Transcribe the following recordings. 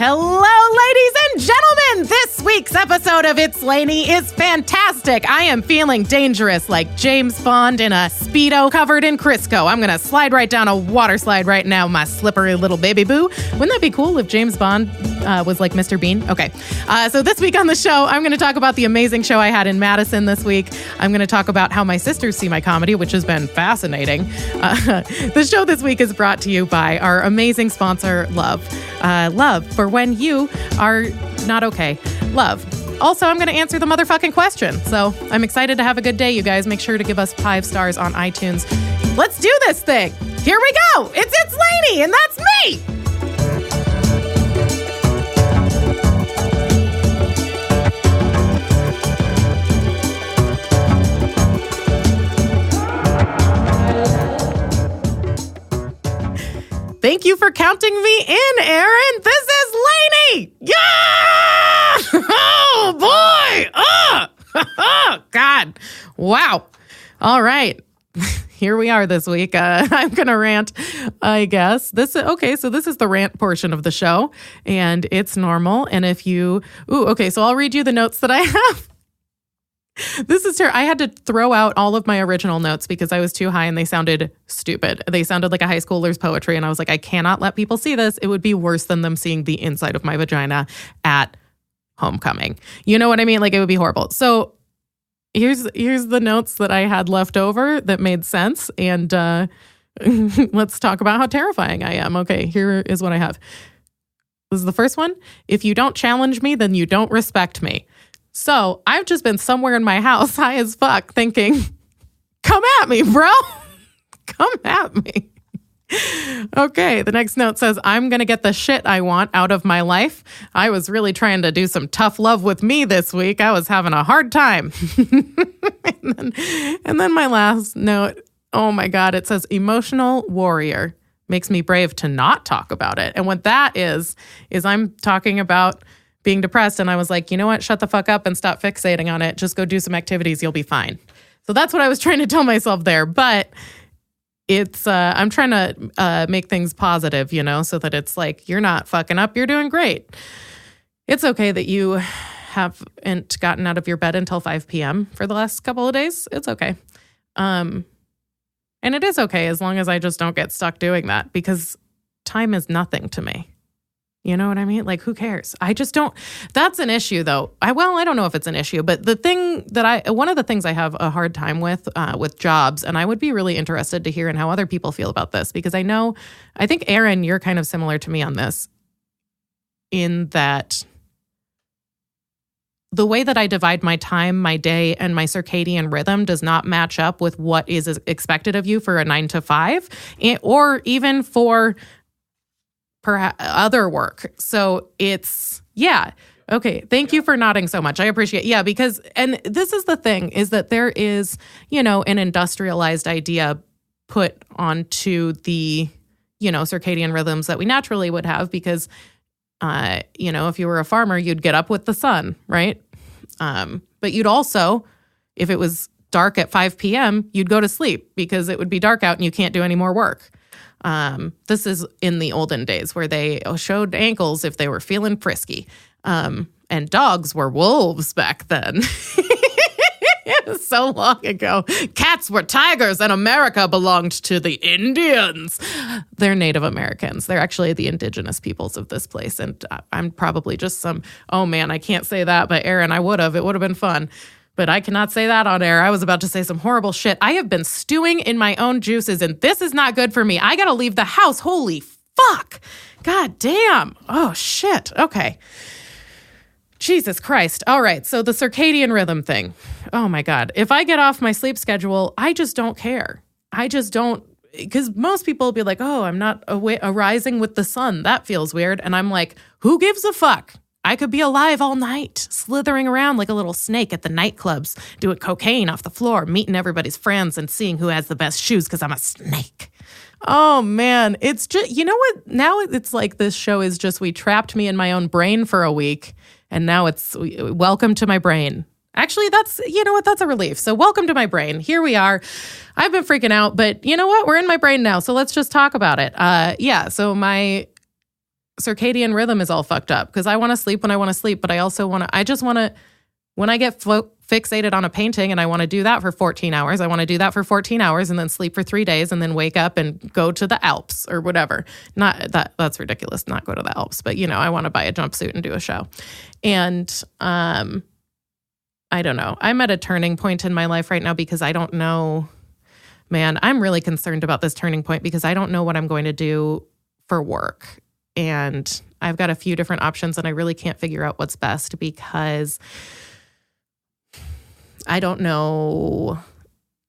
Hello, ladies and gentlemen! This week's episode of It's Lainie is fantastic. I am feeling dangerous like James Bond in a Speedo covered in Crisco. I'm gonna slide right down a water slide right now, my slippery little baby boo. Wouldn't that be cool if James Bond was like Mr. Bean? Okay, so this week on the show, I'm gonna talk about the amazing show I had in Madison this week. I'm gonna talk about how my sisters see my comedy, which has been fascinating. The show this week is brought to you by our amazing sponsor, Love. Love for when you are not okay. Love. Also, I'm going to answer the motherfucking question. So I'm excited to have a good day, you guys. Make sure to give us 5 stars on iTunes. Let's do this thing. Here we go. It's Lainie, and that's me. Thank you for counting me in, Aaron. This is Lainie. Yeah! Oh, boy. Oh, God. Wow. All right. Here we are this week. I'm going to rant, I guess. So this is the rant portion of the show, and it's normal. And if you... so I'll read you the notes that I have. This is terrible. I had to throw out all of my original notes because I was too high and they sounded stupid. They sounded like a high schooler's poetry. And I was like, I cannot let people see this. It would be worse than them seeing the inside of my vagina at homecoming. You know what I mean? Like, it would be horrible. So here's the notes that I had left over that made sense. And let's talk about how terrifying I am. Okay, here is what I have. This is the first one. If you don't challenge me, then you don't respect me. So I've just been somewhere in my house high as fuck thinking, come at me, bro. Come at me. Okay, the next note says, I'm going to get the shit I want out of my life. I was really trying to do some tough love with me this week. I was having a hard time. and then my last note, oh my God, it says emotional warrior. Makes me brave to not talk about it. And what that is I'm talking about being depressed. And I was like, you know what? Shut the fuck up and stop fixating on it. Just go do some activities. You'll be fine. So that's what I was trying to tell myself there. But it's, I'm trying to make things positive, so that it's like, you're not fucking up. You're doing great. It's okay that you haven't gotten out of your bed until 5 p.m. for the last couple of days. It's okay. And it is okay as long as I just don't get stuck doing that, because time is nothing to me. You know what I mean? Like, who cares? I just don't. That's an issue, though. I don't know if it's an issue, but one of the things I have a hard time with jobs, and I would be really interested to hear in how other people feel about this, because I think, Aaron, you're kind of similar to me on this, in that the way that I divide my time, my day, and my circadian rhythm does not match up with what is expected of you for a 9 to 5, or even for perhaps other work. So it's, yeah. Okay. Thank you for nodding so much. I appreciate it. Yeah, because, and this is the thing, is that there is, an industrialized idea put onto the, circadian rhythms that we naturally would have, because, if you were a farmer, you'd get up with the sun, right? But you'd also, if it was dark at 5 p.m., you'd go to sleep because it would be dark out and you can't do any more work. This is in the olden days where they showed ankles if they were feeling frisky. And dogs were wolves back then. It was so long ago. Cats were tigers, and America belonged to the Indians. They're Native Americans. They're actually the indigenous peoples of this place. And I'm probably just oh man, I can't say that, but Aaron, I would have. It would have been fun. But I cannot say that on air. I was about to say some horrible shit. I have been stewing in my own juices, and this is not good for me. I got to leave the house. Holy fuck. God damn. Oh, shit. Okay. Jesus Christ. All right. So the circadian rhythm thing. Oh, my God. If I get off my sleep schedule, I just don't care. I just don't. Because most people will be like, oh, I'm not arising with the sun. That feels weird. And I'm like, who gives a fuck? I could be alive all night, slithering around like a little snake at the nightclubs, doing cocaine off the floor, meeting everybody's friends and seeing who has the best shoes because I'm a snake. Oh, man. It's just, you know what? Now it's like this show is just, we trapped me in my own brain for a week, and now it's welcome to my brain. Actually, that's, you know what? That's a relief. So welcome to my brain. Here we are. I've been freaking out, but you know what? We're in my brain now, so let's just talk about it. So my circadian rhythm is all fucked up because I want to sleep when I want to sleep, but I also when I get fixated on a painting and I want to do that for 14 hours, I want to do that for 14 hours and then sleep for 3 days and then wake up and go to the Alps or whatever. Not that's ridiculous, not go to the Alps, but I want to buy a jumpsuit and do a show. And I don't know. I'm at a turning point in my life right now because I don't know, man, I'm really concerned about this turning point because I don't know what I'm going to do for work. And I've got a few different options and I really can't figure out what's best because I don't know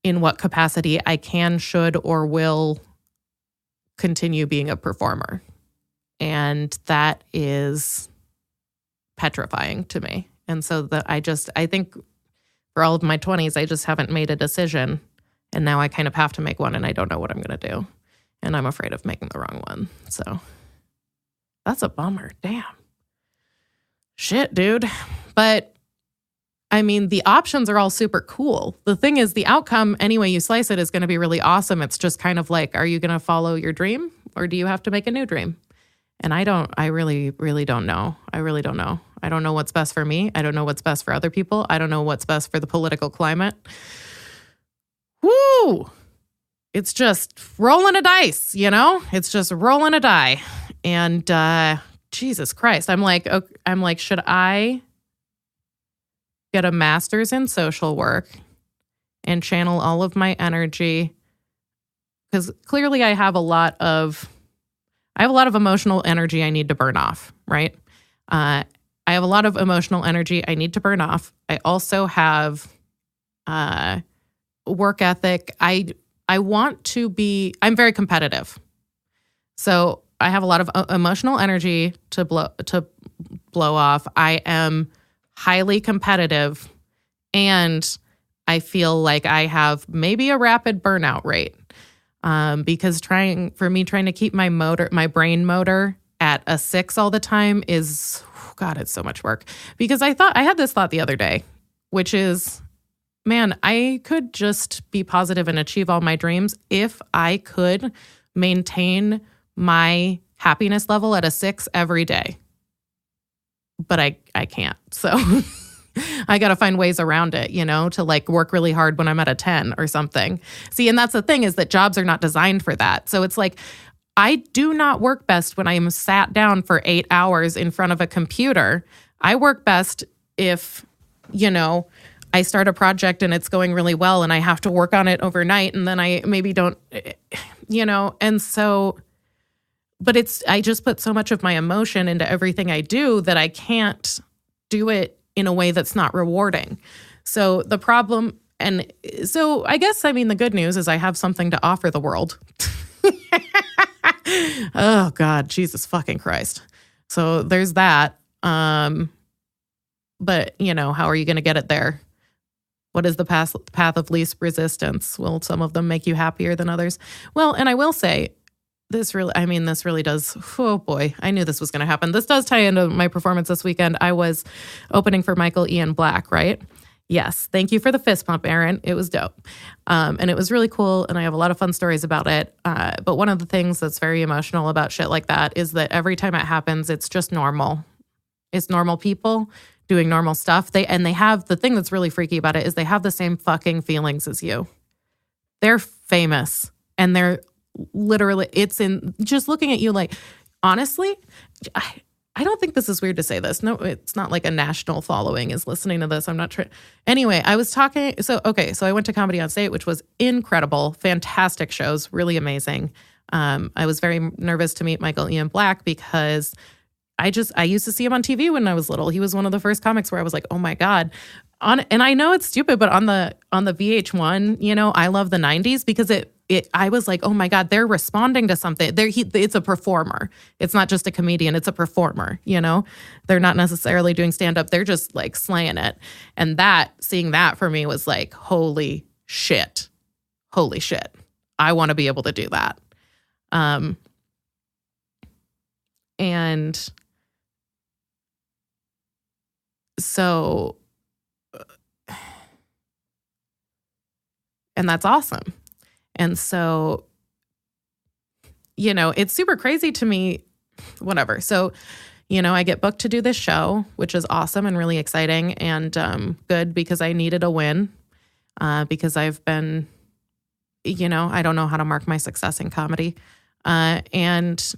in what capacity I can, should, or will continue being a performer. And that is petrifying to me. And so I think for all of my 20s, I just haven't made a decision. And now I kind of have to make one and I don't know what I'm going to do. And I'm afraid of making the wrong one. So that's a bummer. Damn. Shit, dude. But I mean, the options are all super cool. The thing is, the outcome, any way you slice it, is going to be really awesome. It's just kind of like, are you going to follow your dream or do you have to make a new dream? And I really, really don't know. I really don't know. I don't know what's best for me. I don't know what's best for other people. I don't know what's best for the political climate. Woo! It's just rolling a dice, It's just rolling a die. And Jesus Christ, I'm like, should I get a master's in social work and channel all of my energy? Because clearly I have a lot of emotional energy I need to burn off, right? I have a lot of emotional energy I need to burn off. I also have work ethic. I'm very competitive. So I have a lot of emotional energy to blow off. I am highly competitive, and I feel like I have maybe a rapid burnout rate because trying to keep my brain motor at a 6 all the time is, God, it's so much work. Because I had this thought the other day, which is, man, I could just be positive and achieve all my dreams if I could maintain my happiness level at a 6 every day. But I can't. So I got to find ways around it, to like work really hard when I'm at a 10 or something. See, and that's the thing, is that jobs are not designed for that. So it's like, I do not work best when I am sat down for 8 hours in front of a computer. I work best if, I start a project and it's going really well and I have to work on it overnight and then I maybe don't, and so, but I just put so much of my emotion into everything I do that I can't do it in a way that's not rewarding. So the problem, and so I guess, the good news is I have something to offer the world. Oh God, Jesus fucking Christ. So there's that. But how are you going to get it there? What is the path of least resistance? Will some of them make you happier than others? Well, and I will say, this really does, oh boy, I knew this was going to happen. This does tie into my performance this weekend. I was opening for Michael Ian Black, right? Yes. Thank you for the fist pump, Aaron. It was dope. And it was really cool. And I have a lot of fun stories about it. But one of the things that's very emotional about shit like that is that every time it happens, it's just normal. It's normal people doing normal stuff. They have, the thing that's really freaky about it is they have the same fucking feelings as you. They're famous and they're literally, it's in just looking at you like, honestly, I don't think this is weird to say this. No, it's not like a national following is listening to this. I'm not sure. Anyway, I was talking. So I went to Comedy on State, which was incredible. Fantastic shows, really amazing. I was very nervous to meet Michael Ian Black because I used to see him on TV when I was little. He was one of the first comics where I was like, oh my God. And I know it's stupid, but on the VH1, I love the 90s because I was like, oh my God, they're responding to something. It's a performer. It's not just a comedian. It's a performer, They're not necessarily doing stand-up. They're just like slaying it. And seeing that for me was like, holy shit. I want to be able to do that. And so, and that's awesome. And so, it's super crazy to me whatever. So, I get booked to do this show, which is awesome and really exciting and good because I needed a win because I've been, I don't know how to mark my success in comedy. And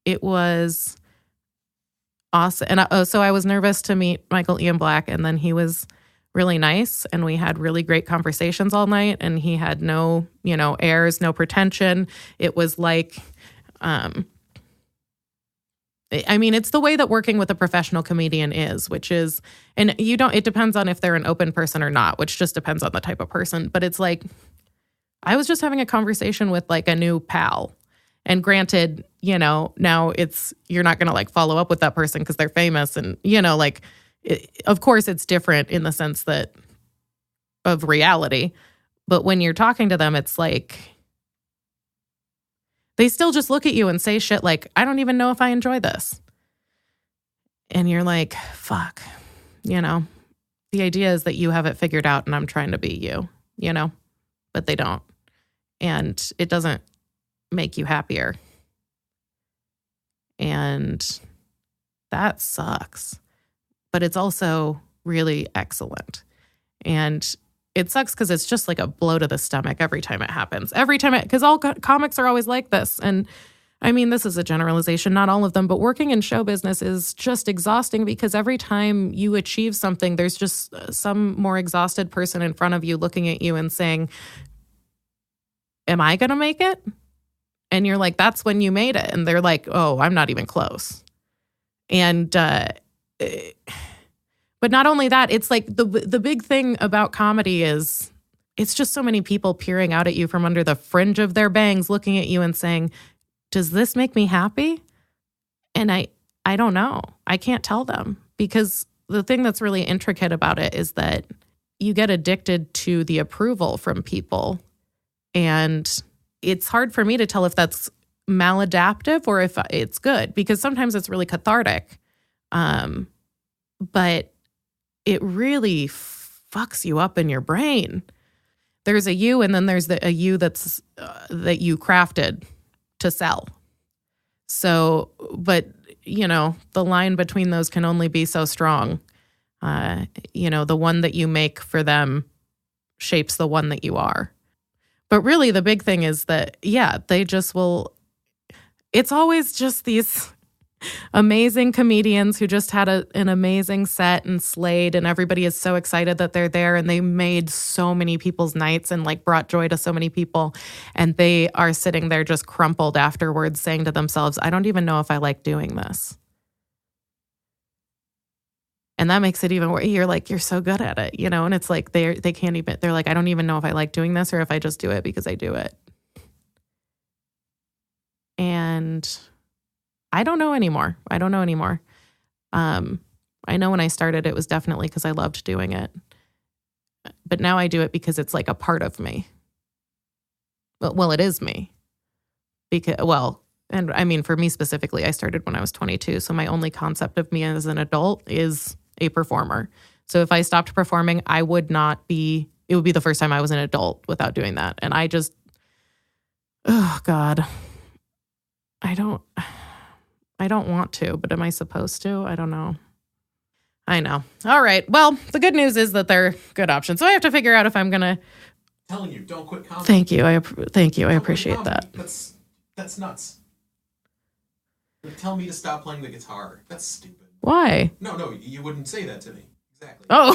it was awesome. And so I was nervous to meet Michael Ian Black, and then he was really nice, and we had really great conversations all night, and he had no, airs, no pretension. It was like, it's the way that working with a professional comedian is, which is, and it depends on if they're an open person or not, which just depends on the type of person. But it's like, I was just having a conversation with like a new pal. And granted, now you're not going to like follow up with that person because they're famous. And, of course it's different in the sense that of reality. But when you're talking to them, it's like, they still just look at you and say shit like, I don't even know if I enjoy this. And you're like, fuck, the idea is that you have it figured out and I'm trying to be you, but they don't. And it doesn't make you happier. And that sucks. But it's also really excellent. And it sucks because it's just like a blow to the stomach every time it happens. Because all comics are always like this. And this is a generalization, not all of them, but working in show business is just exhausting because every time you achieve something, there's just some more exhausted person in front of you looking at you and saying, am I going to make it? And you're like, that's when you made it. And they're like, oh, I'm not even close. And, but not only that, it's like the big thing about comedy is it's just so many people peering out at you from under the fringe of their bangs, looking at you and saying, does this make me happy? And I don't know. I can't tell them because the thing that's really intricate about it is that you get addicted to the approval from people. And it's hard for me to tell if that's maladaptive or if it's good because sometimes it's really cathartic. But it really fucks you up in your brain. There's a you, and then there's a you that's that you crafted to sell. So, but the line between those can only be so strong. The one that you make for them shapes the one that you are. But really, the big thing is that, they just will. It's always just these amazing comedians who just had an amazing set and slayed, and everybody is so excited that they're there, and they made so many people's nights and like brought joy to so many people, and they are sitting there just crumpled afterwards saying to themselves, I don't even know if I like doing this. And that makes it even worse. You're like, you're so good at it, and it's like they can't even, they're like, I don't even know if I like doing this or if I just do it because I do it. And I don't know anymore. I know when I started, it was definitely because I loved doing it. But now I do it because it's like a part of me. Well, it is me. For me specifically, I started when I was 22. So my only concept of me as an adult is a performer. So if I stopped performing, it would be the first time I was an adult without doing that. And I just, oh God, I don't want to, but am I supposed to? I don't know. I know. All right. Well, the good news is that they're good options. So I have to figure out if I'm going to. Telling you, don't quit comedy. Thank you. I appreciate that. That's nuts. Tell me to stop playing the guitar. That's stupid. Why? No, you wouldn't say that to me. Exactly. Oh.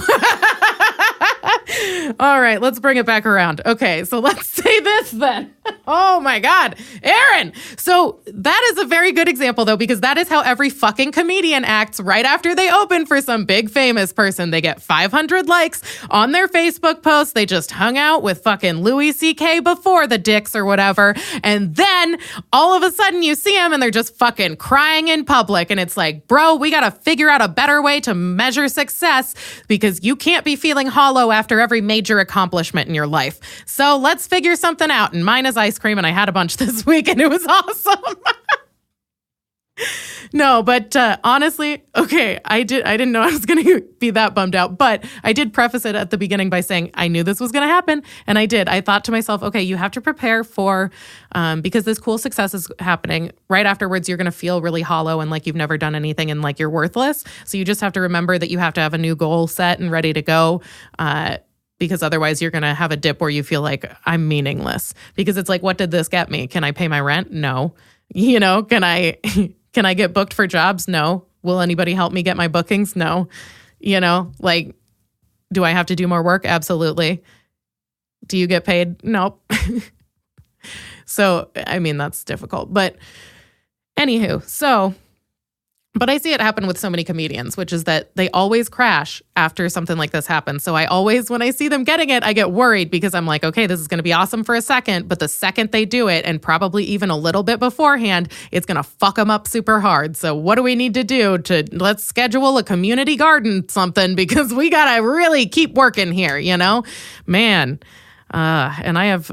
All right, let's bring it back around. Okay, so let's say this then. Oh my God, Aaron. So that is a very good example though, because that is how every fucking comedian acts right after they open for some big famous person. They get 500 likes on their Facebook post. They just hung out with fucking Louis C.K. before the dicks or whatever. And then all of a sudden you see them and they're just fucking crying in public. And it's like, bro, we got to figure out a better way to measure success because you can't be feeling hollow after every major accomplishment in your life. So let's figure something out. And mine is ice cream, and I had a bunch this week, and it was awesome. No, but honestly, okay, I didn't know I was going to be that bummed out, but I did preface it at the beginning by saying I knew this was going to happen, and I did. I thought to myself, okay, you have to prepare for, because this cool success is happening. Right afterwards, you're going to feel really hollow and like you've never done anything and like you're worthless. So you just have to remember that you have to have a new goal set and ready to go. Because otherwise you're going to have a dip where you feel like I'm meaningless. Because it's like, what did this get me? Can I pay my rent? No. Can I get booked for jobs? No. Will anybody help me get my bookings? No. Like, do I have to do more work? Absolutely. Do you get paid? Nope. So, I mean, that's difficult. But anywho, but I see it happen with so many comedians, which is that they always crash after something like this happens. So I always, when I see them getting it, I get worried because I'm like, okay, this is going to be awesome for a second. But the second they do it, and probably even a little bit beforehand, it's going to fuck them up super hard. So what do we need to do let's schedule a community garden something because we got to really keep working here, man. And I have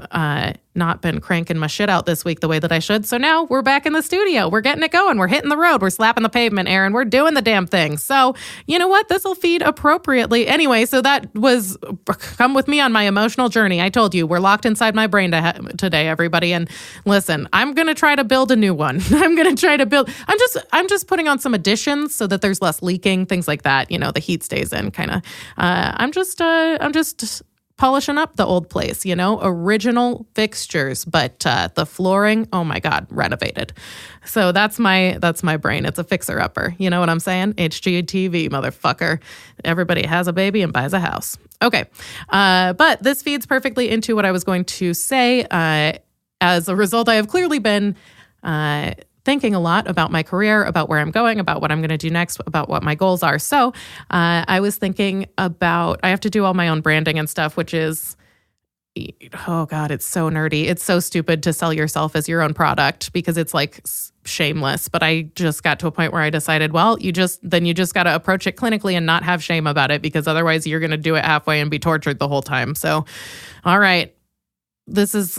not been cranking my shit out this week the way that I should. So now we're back in the studio. We're getting it going. We're hitting the road. We're slapping the pavement, Aaron. We're doing the damn thing. So you know what? This will feed appropriately. Anyway, so that was, come with me on my emotional journey. I told you, we're locked inside my brain today, everybody. And listen, I'm going to try to build a new one. I'm just putting on some additions so that there's less leaking, things like that. The heat stays in kind of. I'm just polishing up the old place, original fixtures, but the flooring, oh my God, renovated. So that's my brain. It's a fixer-upper. You know what I'm saying? HGTV, motherfucker. Everybody has a baby and buys a house. Okay. But this feeds perfectly into what I was going to say. As a result, I have clearly been thinking a lot about my career, about where I'm going, about what I'm going to do next, about what my goals are. So I was thinking about, I have to do all my own branding and stuff, which is, oh God, it's so nerdy. It's so stupid to sell yourself as your own product because it's like shameless. But I just got to a point where I decided, well, you just got to approach it clinically and not have shame about it because otherwise you're going to do it halfway and be tortured the whole time. So, all right, this is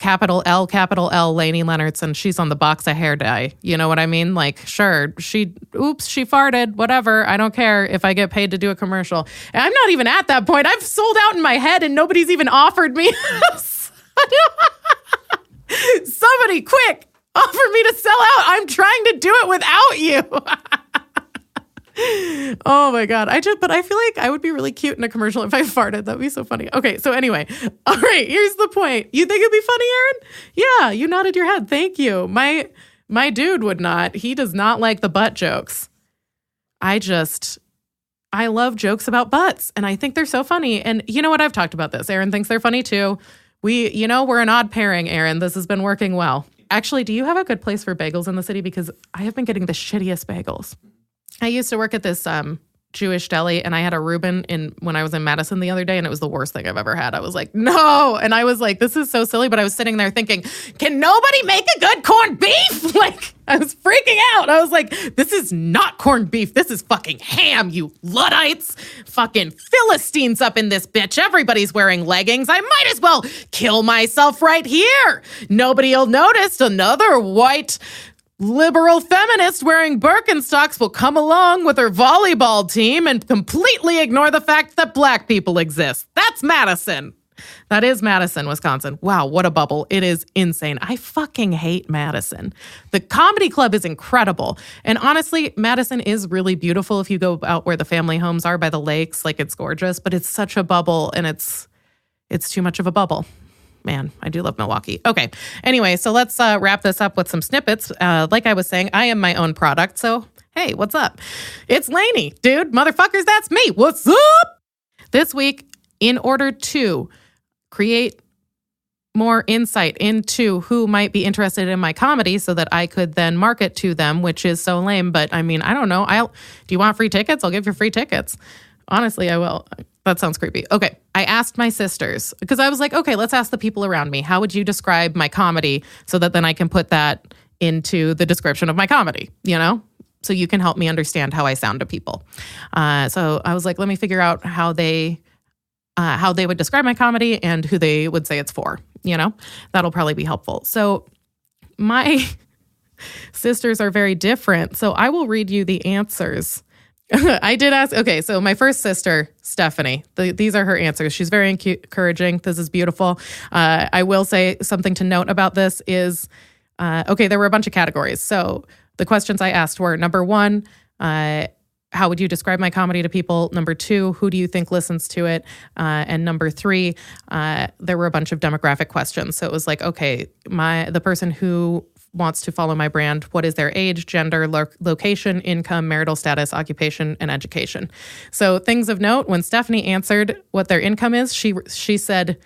capital L, Lainie Leonardson. She's on the box of hair dye. You know what I mean? Like, sure, she farted, whatever. I don't care if I get paid to do a commercial. And I'm not even at that point. I've sold out in my head and nobody's even offered me. Somebody quick, offer me to sell out. I'm trying to do it without you. Oh my God. But I feel like I would be really cute in a commercial if I farted. That'd be so funny. Okay. So anyway, all right, here's the point. You think it'd be funny, Aaron? Yeah. You nodded your head. Thank you. My dude would not. He does not like the butt jokes. I love jokes about butts and I think they're so funny. And you know what? I've talked about this. Aaron thinks they're funny too. We're an odd pairing, Aaron. This has been working well. Actually, do you have a good place for bagels in the city? Because I have been getting the shittiest bagels. I used to work at this Jewish deli, and I had a Reuben when I was in Madison the other day, and it was the worst thing I've ever had. I was like, no. And I was like, this is so silly. But I was sitting there thinking, can nobody make a good corned beef? Like, I was freaking out. I was like, this is not corned beef. This is fucking ham, you Luddites. Fucking Philistines up in this bitch. Everybody's wearing leggings. I might as well kill myself right here. Nobody'll notice. Another white liberal feminist wearing Birkenstocks will come along with her volleyball team and completely ignore the fact that black people exist. That's Madison. That is Madison, Wisconsin. Wow, what a bubble. It is insane. I fucking hate Madison. The comedy club is incredible. And honestly, Madison is really beautiful if you go out where the family homes are by the lakes. Like, it's gorgeous, but it's such a bubble and it's too much of a bubble. Man, I do love Milwaukee. Okay. Anyway, so let's wrap this up with some snippets. Like I was saying, I am my own product. So, hey, what's up? It's Lainie, dude. Motherfuckers, that's me. What's up? This week, in order to create more insight into who might be interested in my comedy so that I could then market to them, which is so lame. But I mean, I don't know. Do you want free tickets? I'll give you free tickets. Honestly, I will. That sounds creepy. Okay. I asked my sisters because I was like, okay, let's ask the people around me. How would you describe my comedy so that then I can put that into the description of my comedy, so you can help me understand how I sound to people. So I was like, let me figure out how they would describe my comedy and who they would say it's for, that'll probably be helpful. So Sisters are very different. So I will read you the answers. I did ask. Okay, so my first sister, Stephanie, these are her answers. She's very encouraging. This is beautiful. I will say something to note about this is, okay, there were a bunch of categories. So the questions I asked were, number one, how would you describe my comedy to people? Number two, who do you think listens to it? And number three, there were a bunch of demographic questions. So it was like, okay, the person who wants to follow my brand, what is their age, gender, location, income, marital status, occupation, and education? So things of note, when Stephanie answered what their income is, she said,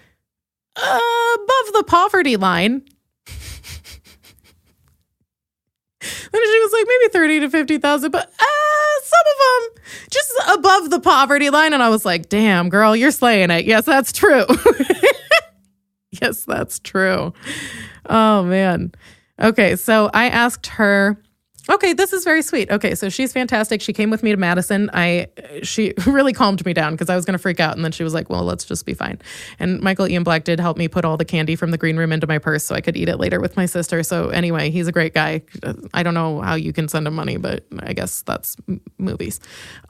above the poverty line. Then she was like, maybe 30 to 50,000, but some of them just above the poverty line. And I was like, damn, girl, you're slaying it. Yes, that's true. Yes, that's true. Oh, man. Okay, so I asked her, okay, this is very sweet. Okay, so she's fantastic. She came with me to Madison. She really calmed me down because I was going to freak out. And then she was like, well, let's just be fine. And Michael Ian Black did help me put all the candy from the green room into my purse so I could eat it later with my sister. So anyway, he's a great guy. I don't know how you can send him money, but I guess that's movies.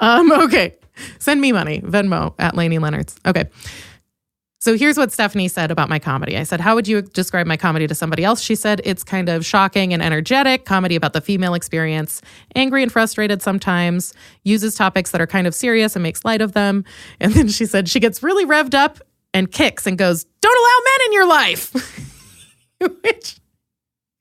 Okay, send me money. Venmo at Lainie Leonards. Okay. So here's what Stephanie said about my comedy. I said, how would you describe my comedy to somebody else? She said, it's kind of shocking and energetic, comedy about the female experience, angry and frustrated sometimes, uses topics that are kind of serious and makes light of them. And then she said, she gets really revved up and kicks and goes, don't allow men in your life. Which,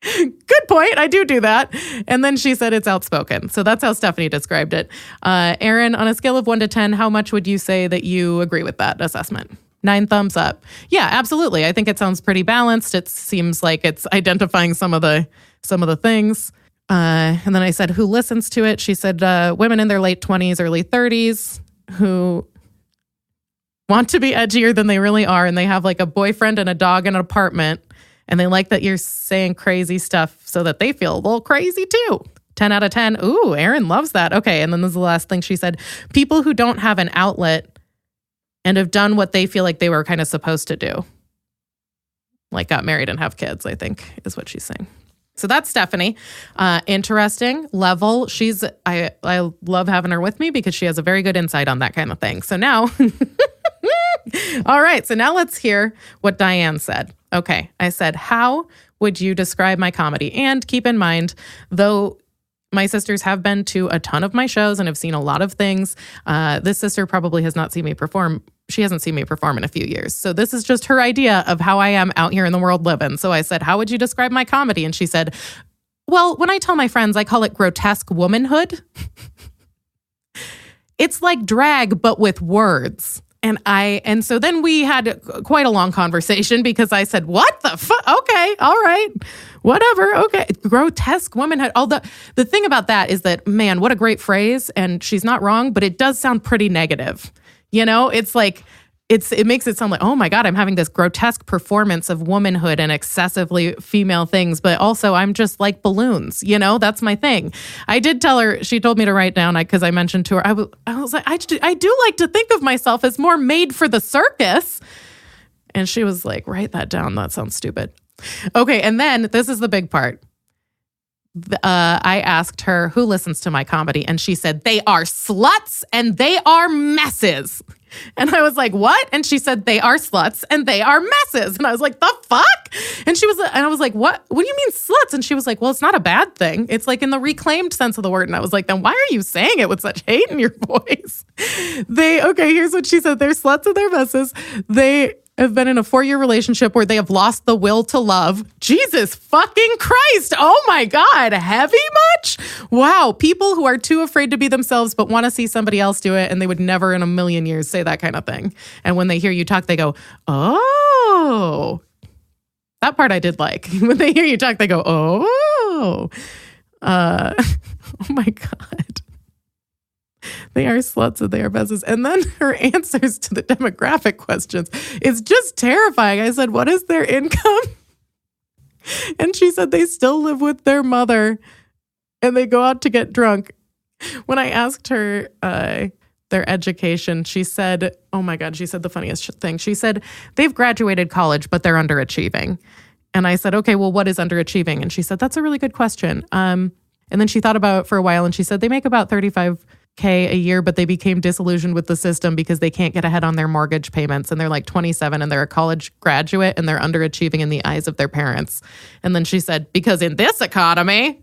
good point. I do that. And then she said it's outspoken. So that's how Stephanie described it. Aaron, on a scale of 1 to 10, how much would you say that you agree with that assessment? 9 thumbs up. Yeah, absolutely. I think it sounds pretty balanced. It seems like it's identifying some of the things. And then I said, who listens to it? She said, women in their late 20s, early 30s who want to be edgier than they really are. And they have like a boyfriend and a dog and an apartment. And they like that you're saying crazy stuff so that they feel a little crazy too. 10 out of 10. Ooh, Aaron loves that. Okay. And then this is the last thing she said. People who don't have an outlet and have done what they feel like they were kind of supposed to do. Like got married and have kids, I think is what she's saying. So that's Stephanie. Interesting level. I love having her with me because she has a very good insight on that kind of thing. So now, all right. So now let's hear what Diane said. Okay. I said, how would you describe my comedy? And keep in mind, though, my sisters have been to a ton of my shows and have seen a lot of things. This sister probably has not seen me perform. She hasn't seen me perform in a few years. So this is just her idea of how I am out here in the world living. So I said, how would you describe my comedy? And she said, well, when I tell my friends, I call it grotesque womanhood. It's like drag, but with words. And so then we had quite a long conversation because I said, what the fuck? Okay, all right, whatever. Okay. Grotesque womanhood. The thing about that is that, man, what a great phrase. And she's not wrong, but it does sound pretty negative. You know, it's like, it makes it sound like, oh my God, I'm having this grotesque performance of womanhood and excessively female things, but also I'm just like balloons, you know, that's my thing. I did tell her, she told me to write down, because I mentioned to her, I was like, I do like to think of myself as more made for the circus. And she was like, write that down. That sounds stupid. Okay. And then this is the big part. I asked her who listens to my comedy, and she said, they are sluts and they are messes. And I was like, what? And she said, they are sluts and they are messes. And I was like, the fuck? And I was like, what do you mean sluts? And she was like, well, it's not a bad thing. It's like in the reclaimed sense of the word. And I was like, then why are you saying it with such hate in your voice? Here's what she said. They're sluts and they're messes. They have been in a 4-year relationship where they have lost the will to love. Jesus fucking Christ. Oh my God. Heavy much? Wow. People who are too afraid to be themselves but want to see somebody else do it, and they would never in a million years say that kind of thing. And when they hear you talk, they go, oh. That part I did like. When they hear you talk, they go, oh. Oh my God. They are sluts and they are messes. And then her answers to the demographic questions is just terrifying. I said, what is their income? And she said they still live with their mother and they go out to get drunk. When I asked her their education, she said, oh my God, she said the funniest thing. She said, they've graduated college, but they're underachieving. And I said, okay, well, what is underachieving? And she said, that's a really good question. And then she thought about it for a while and she said, they make about $35K a year, but they became disillusioned with the system because they can't get ahead on their mortgage payments. And they're like 27 and they're a college graduate and they're underachieving in the eyes of their parents. And then she said, because in this economy,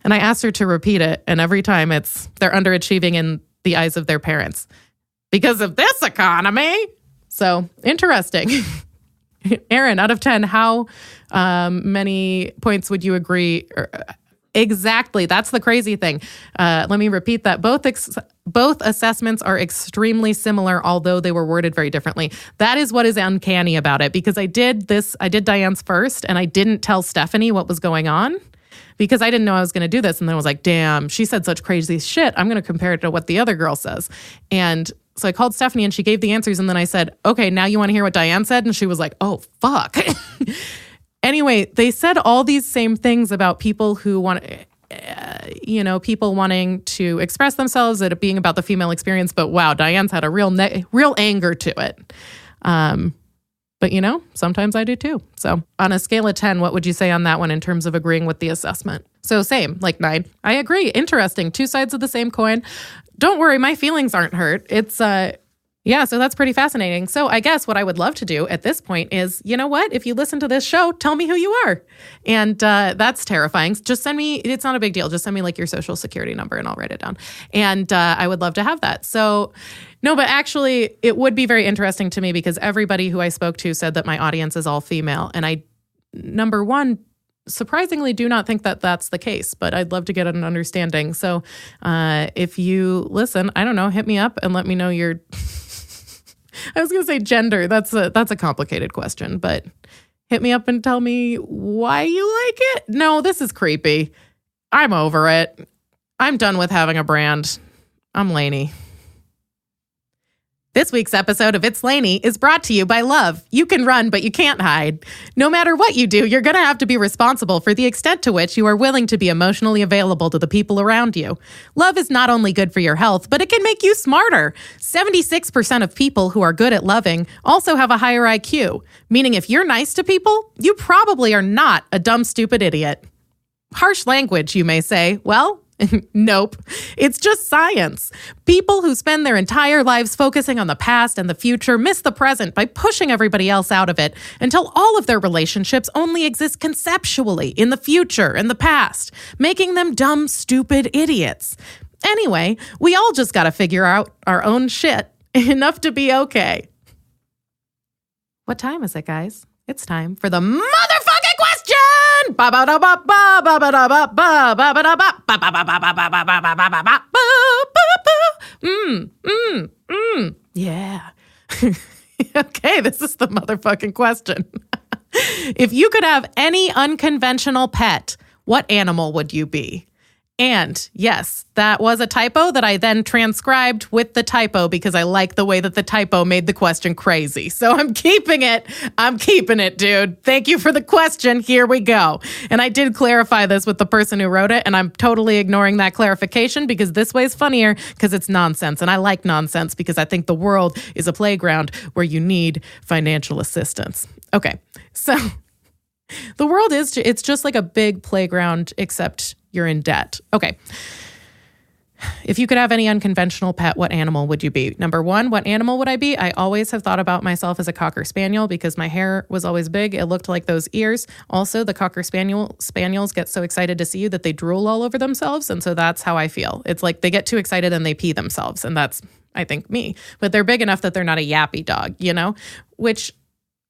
and I asked her to repeat it. And every time it's, they're underachieving in the eyes of their parents because of this economy. So interesting. Aaron, out of 10, how many points would you agree? Exactly. That's the crazy thing. Let me repeat that. Both assessments are extremely similar, although they were worded very differently. That is what is uncanny about it, because I did Diane's first, and I didn't tell Stephanie what was going on because I didn't know I was going to do this. And then I was like, damn, she said such crazy shit. I'm going to compare it to what the other girl says. And so I called Stephanie and she gave the answers. And then I said, okay, now you want to hear what Diane said? And she was like, oh, fuck. Anyway, they said all these same things about people who want, people wanting to express themselves, it being about the female experience. But wow, Diane's had a real anger to it. But sometimes I do too. So on a scale of 10, what would you say on that one in terms of agreeing with the assessment? So same, like 9. I agree. Interesting. 2 sides of the same coin. Don't worry, my feelings aren't hurt. It's, so that's pretty fascinating. So I guess what I would love to do at this point is, you know what? If you listen to this show, tell me who you are. And that's terrifying. Just send me, it's not a big deal. Just send me like your social security number and I'll write it down. And I would love to have that. So no, but actually it would be very interesting to me because everybody who I spoke to said that my audience is all female. And I, number one, surprisingly do not think that that's the case, but I'd love to get an understanding. So if you listen, I don't know, hit me up and let me know your... I was going to say gender. That's a complicated question, but hit me up and tell me why you like it. No, this is creepy. I'm over it. I'm done with having a brand. I'm Lainie. This week's episode of It's Lainie is brought to you by Love. You can run, but you can't hide. No matter what you do, you're going to have to be responsible for the extent to which you are willing to be emotionally available to the people around you. Love is not only good for your health, but it can make you smarter. 76% of people who are good at loving also have a higher IQ, meaning if you're nice to people, you probably are not a dumb, stupid idiot. Harsh language, you may say. Well, nope. It's just science. People who spend their entire lives focusing on the past and the future miss the present by pushing everybody else out of it until all of their relationships only exist conceptually in the future and the past, making them dumb, stupid idiots. Anyway, we all just got to figure out our own shit enough to be okay. What time is it, guys? It's time for the motherfucking question! Yeah. Okay, this is the motherfucking question. If you could have any unconventional pet, what animal would you be? And yes, that was a typo that I then transcribed with the typo because I like the way that the typo made the question crazy. So I'm keeping it. I'm keeping it, dude. Thank you for the question. Here we go. And I did clarify this with the person who wrote it, and I'm totally ignoring that clarification because this way is funnier because it's nonsense. And I like nonsense because I think the world is a playground where you need financial assistance. Okay, so the world it's just like a big playground, except you're in debt. Okay. If you could have any unconventional pet, what animal would you be? Number 1, what animal would I be? I always have thought about myself as a Cocker Spaniel because my hair was always big. It looked like those ears. Also, the Cocker Spaniels get so excited to see you that they drool all over themselves. And so that's how I feel. It's like they get too excited and they pee themselves. And that's, I think, me. But they're big enough that they're not a yappy dog, which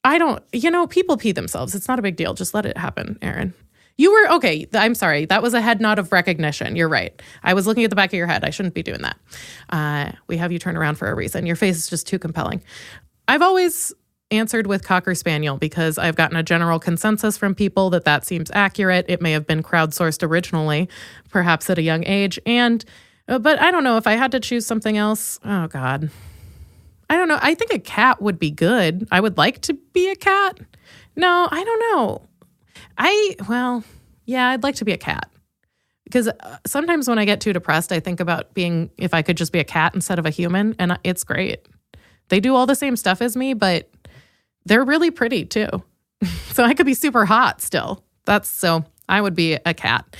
I don't, people pee themselves. It's not a big deal. Just let it happen, Aaron. You were, okay, I'm sorry. That was a head nod of recognition. You're right. I was looking at the back of your head. I shouldn't be doing that. We have you turn around for a reason. Your face is just too compelling. I've always answered with Cocker Spaniel because I've gotten a general consensus from people that seems accurate. It may have been crowdsourced originally, perhaps at a young age. But I don't know if I had to choose something else. Oh, God. I don't know. I think a cat would be good. I would like to be a cat. No, I don't know. I'd like to be a cat because sometimes when I get too depressed, I think about if I could just be a cat instead of a human, and it's great. They do all the same stuff as me, but they're really pretty too. So I could be super hot still. So I would be a cat.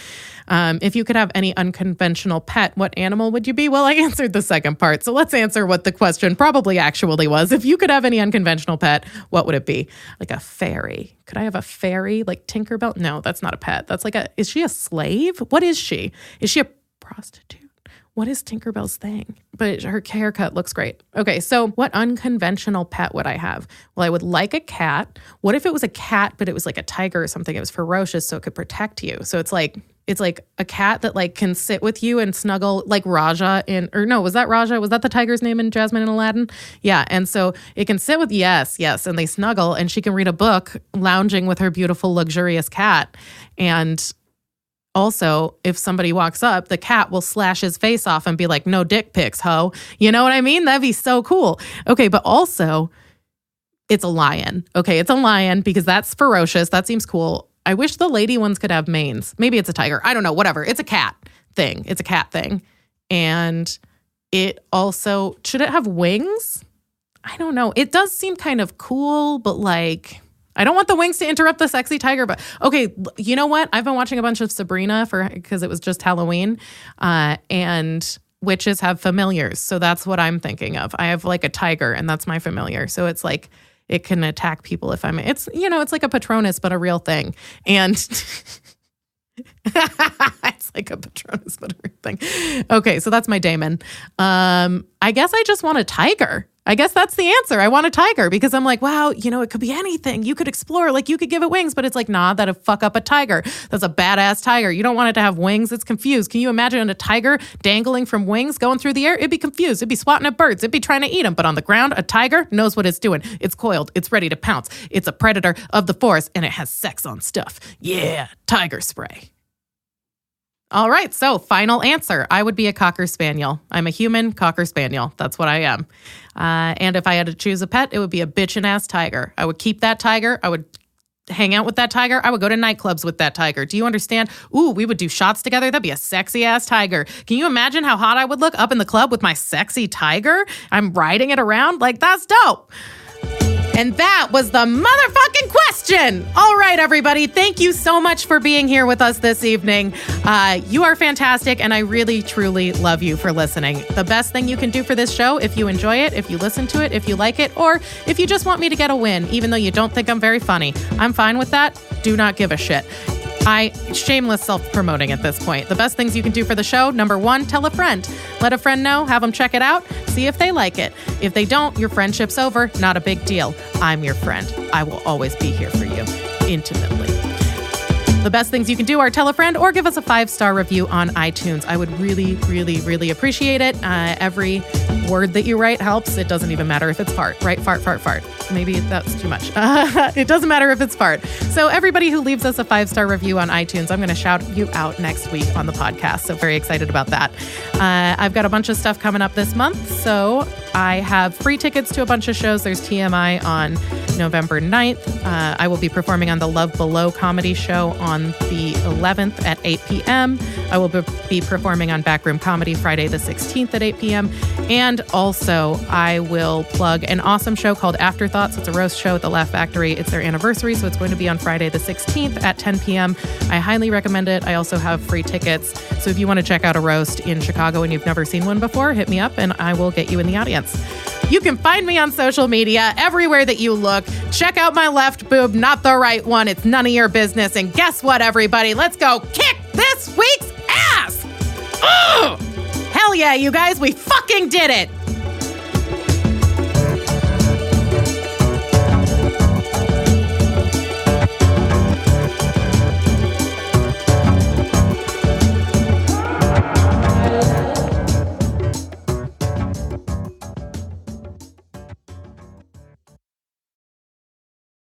If you could have any unconventional pet, what animal would you be? Well, I answered the second part. So let's answer what the question probably actually was. If you could have any unconventional pet, what would it be? Like a fairy. Could I have a fairy like Tinkerbell? No, that's not a pet. That's is she a slave? What is she? Is she a prostitute? What is Tinkerbell's thing? But her haircut looks great. Okay, so what unconventional pet would I have? Well, I would like a cat. What if it was a cat, but it was like a tiger or something? It was ferocious, so it could protect you. So it's like a cat that like can sit with you and snuggle like Raja was that Raja? Was that the tiger's name in Jasmine and Aladdin? Yeah, and so it can sit with, yes, and they snuggle and she can read a book lounging with her beautiful, luxurious cat. And also, if somebody walks up, the cat will slash his face off and be like, no dick pics, ho. You know what I mean? That'd be so cool. Okay, but also, it's a lion. Okay, it's a lion because that's ferocious. That seems cool. I wish the lady ones could have manes. Maybe it's a tiger. I don't know, whatever. It's a cat thing. It's a cat thing. And it also, should it have wings? I don't know. It does seem kind of cool, but like, I don't want the wings to interrupt the sexy tiger, but okay, you know what? I've been watching a bunch of Sabrina because it was just Halloween, and witches have familiars. So that's what I'm thinking of. I have like a tiger and that's my familiar. So it's like, it can attack people if it's like a Patronus, but a real thing. And it's like a Patronus, but a real thing. Okay, so that's my daemon. I guess I just want a tiger. I guess that's the answer. I want a tiger because I'm like, wow, it could be anything. You could explore, like you could give it wings, but it's like, nah, that'd fuck up a tiger. That's a badass tiger. You don't want it to have wings. It's confused. Can you imagine a tiger dangling from wings going through the air? It'd be confused. It'd be swatting at birds. It'd be trying to eat them. But on the ground, a tiger knows what it's doing. It's coiled. It's ready to pounce. It's a predator of the forest and it has sex on stuff. Yeah, tiger spray. All right, so final answer. I would be a Cocker Spaniel. I'm a human Cocker Spaniel. That's what I am. And if I had to choose a pet, it would be a bitchin' ass tiger. I would keep that tiger. I would hang out with that tiger. I would go to nightclubs with that tiger. Do you understand? Ooh, we would do shots together. That'd be a sexy ass tiger. Can you imagine how hot I would look up in the club with my sexy tiger? I'm riding it around. Like, that's dope. And that was the motherfucking question. All right, everybody. Thank you so much for being here with us this evening. You are fantastic, and I really, truly love you for listening. The best thing you can do for this show, if you enjoy it, if you listen to it, if you like it, or if you just want me to get a win, even though you don't think I'm very funny, I'm fine with that. Do not give a shit. Shameless self-promoting at this point. The best things you can do for the show, number one, tell a friend. Let a friend know, have them check it out, see if they like it. If they don't, your friendship's over. Not a big deal. I'm your friend. I will always be here for you, intimately. The best things you can do are tell a friend or give us a 5-star review on iTunes. I would really, really, really appreciate it. Every word that you write helps. It doesn't even matter if it's fart, right? Fart, fart, fart. Maybe that's too much. It doesn't matter if it's fart. So everybody who leaves us a 5-star review on iTunes, I'm going to shout you out next week on the podcast. So very excited about that. I've got a bunch of stuff coming up this month. So I have free tickets to a bunch of shows. There's TMI on November 9th. I will be performing on the Love Below comedy show on the 11th at 8 p.m. I will be performing on Backroom Comedy Friday the 16th at 8 p.m. And also, I will plug an awesome show called Afterthoughts. It's a roast show at the Laugh Factory. It's their anniversary, so it's going to be on Friday the 16th at 10 p.m. I highly recommend it. I also have free tickets. So if you want to check out a roast in Chicago and you've never seen one before, hit me up and I will get you in the audience. You can find me on social media everywhere that you look. Check out my left boob, not the right one. It's none of your business. And guess what, everybody? Let's go kick this week's ass! Ugh! Hell yeah, you guys. We fucking did it.